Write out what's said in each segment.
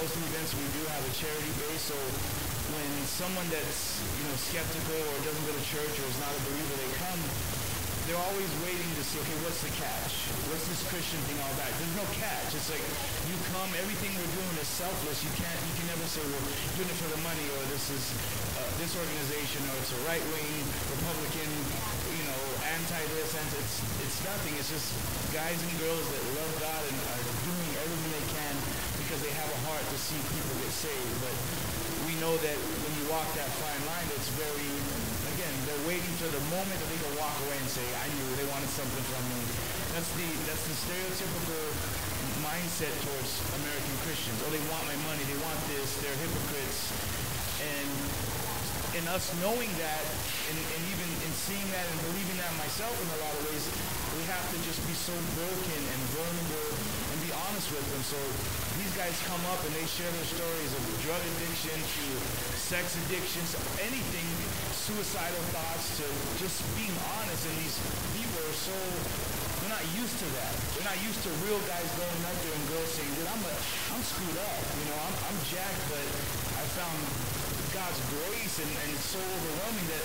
most of the events we do have a charity base, so when someone that's skeptical or doesn't go to church or is not a believer, they come, they're always waiting to see, okay, what's the catch? What's this Christian thing all about? There's no catch. It's like you come, everything we're doing is selfless. You can never say, well, you're doing it for the money, or this is this organization, or it's a right-wing Republican, anti-this, it's nothing. It's just guys and girls that love God and are doing everything they can because they have a heart to see people get saved. But we know that when you walk that fine line, it's very, again, they're waiting for the moment that they can walk away and say, I knew they wanted something from me. That's the stereotypical mindset towards American Christians. Oh, they want my money, they want this, they're hypocrites. And us knowing that, and even in seeing that and believing that myself in a lot of ways, we have to just be so broken and vulnerable and be honest with them. So these guys come up and they share their stories of drug addiction to sex addictions, anything, suicidal thoughts, to just being honest. And these people are so, they're not used to that. They're not used to real guys going out there and girls saying, dude, I'm screwed up. I'm jacked, but I found God's grace, and it's so overwhelming that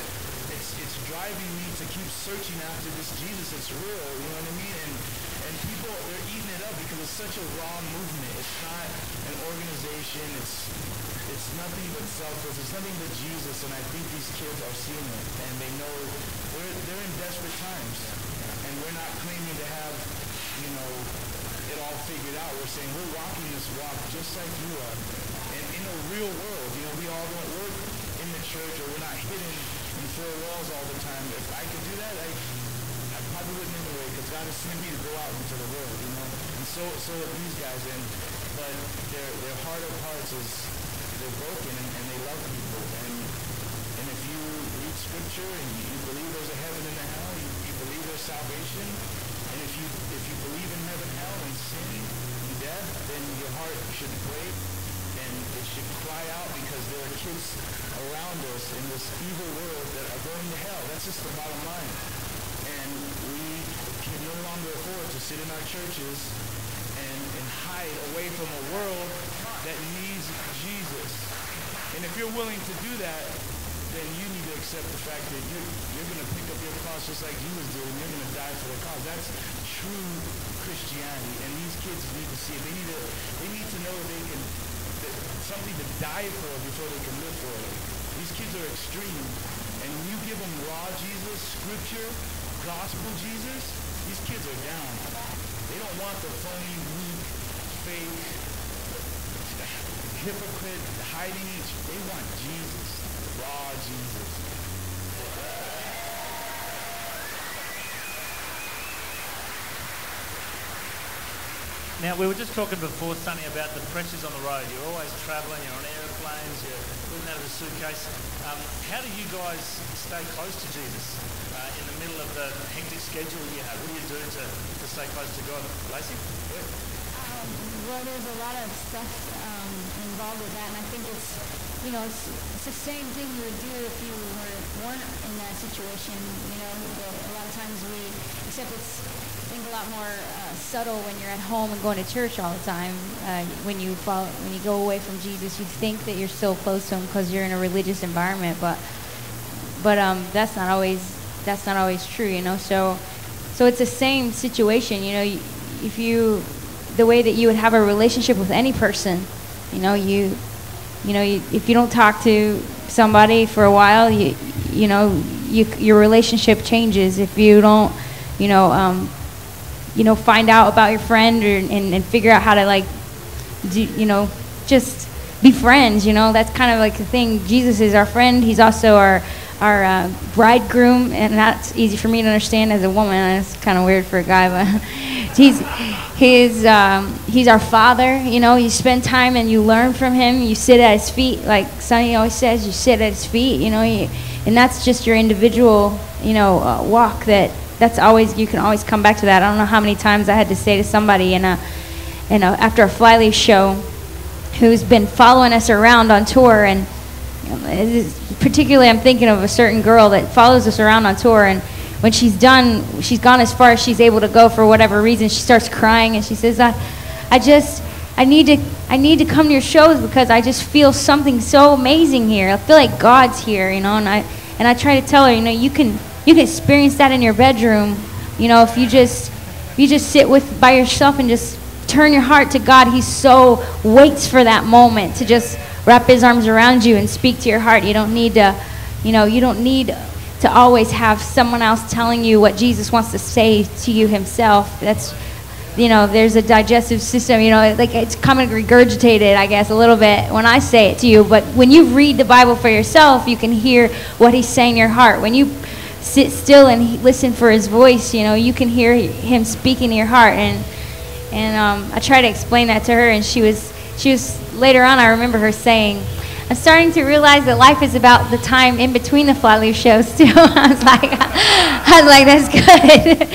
it's driving me to keep searching after this Jesus that's real, you know what I mean? And people, they're eating it up because it's such a raw movement. It's not an organization. It's nothing but selfless. It's nothing but Jesus, and I think these kids are seeing it, and they know they're in desperate times, and we're not claiming to have, it all figured out. We're saying we're walking this walk just like you are. And in a real world, we all don't work in the church, or we're not hidden in four walls all the time. If I could do that, I probably wouldn't anyway, because God has sent me to go out into the world, And so are these guys, but their heart of hearts is, they're broken, and they love people. And if you read scripture and you believe there's a heaven and a hell, you believe there's salvation, and if you believe in heaven, hell, and sin, and death, then your heart should break. And it should cry out, because there are kids around us in this evil world that are going to hell. That's just the bottom line. And we can no longer afford to sit in our churches and hide away from a world that needs Jesus. And if you're willing to do that, then you need to accept the fact that you're going to pick up your cross just like Jesus did, and you're going to die for the cause. That's true Christianity, and these kids need to see it. They need to know they can, something to die for before they can live for it. These kids are extreme, and when you give them raw Jesus, scripture, gospel Jesus, these kids are down. They don't want the phony, weak, fake, hypocrite, hiding. They want Jesus, raw Jesus. Now, we were just talking before, Sonny, about the pressures on the road. You're always travelling, you're on aeroplanes, you're living out of a suitcase. How do you guys stay close to Jesus in the middle of the hectic schedule you have? What do you do to stay close to God? Lacey? Well, there's a lot of stuff involved with that, and I think it's the same thing you would do if you weren't in that situation. A lot of times except it's, I think, a lot more subtle when you're at home and going to church all the time. When you go away from Jesus, you think that you're still close to him because you're in a religious environment, but that's not always true, So it's the same situation, if the way that you would have a relationship with any person, if you don't talk to somebody for a while, your relationship changes. If you don't, find out about your friend and figure out how to just be friends. That's kind of like the thing. Jesus is our friend. He's also our bridegroom, and that's easy for me to understand as a woman. It's kind of weird for a guy, but he's our father. You spend time and you learn from him. You sit at his feet, like Sonny always says. You sit at his feet. And that's just your individual, walk. That's always, you can always come back to that. I don't know how many times I had to say to somebody after a Flyleaf show, who's been following us around on tour, and particularly I'm thinking of a certain girl that follows us around on tour, and when she's gone as far as she's able to go for whatever reason, she starts crying and she says, I I need to come to your shows because I just feel something so amazing here. I feel like God's here, you know. And I try to tell her, you know, you can experience that in your bedroom, you know, if you just sit by yourself and just turn your heart to God. He so waits for that moment to just wrap his arms around you and speak to your heart. You don't need to, you know, you don't need to always have someone else telling you what Jesus wants to say to you himself. That's, you know, there's a digestive system, you know, like it's coming regurgitated, I guess, a little bit when I say it to you. But when you read the Bible for yourself, you can hear what he's saying in your heart. When you sit still and listen for his voice, you know, you can hear him speaking to your heart. And I tried to explain that to her, and she was later on, I remember her saying, I'm starting to realize that life is about the time in between the Flyleaf shows too. I was like, that's good.